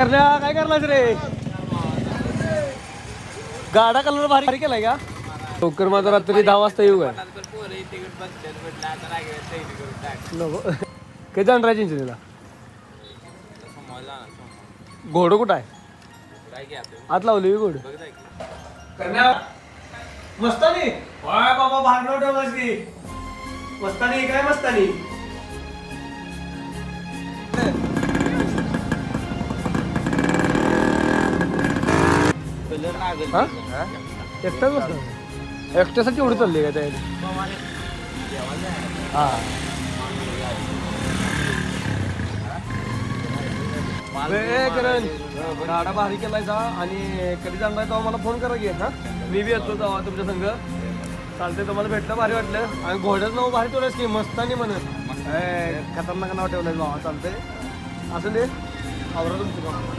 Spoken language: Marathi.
काय करलास रे? गाडा कलर भारी केलाय का? लवकर माझा रात्री 10 वाजता येऊ काय? किती जण राहायचे चिंचणीला? घोडं कुठं आहे? आत लावली घोड. मस्तानी वाय बाबा भांडण ठेवलास की. मस्तानी काय मस्तानी? एकटाच बसला? एकट्यासाठी एवढी चालली का त्याने? हा करण गाडा भारी केलायचा आणि कधी जाणार तेव्हा मला फोन करा की. हा मी बी येतो तेव्हा तुमच्या संग. चालते तुम्हाला भेटलं भारी वाटलं. आणि घोड्याचं नाव भारी ठेवलंस की मस्तानी म्हणत. खतरनाक नाव ठेवलंय बाबा. चालतंय असं दे आवरा तुमचं काम.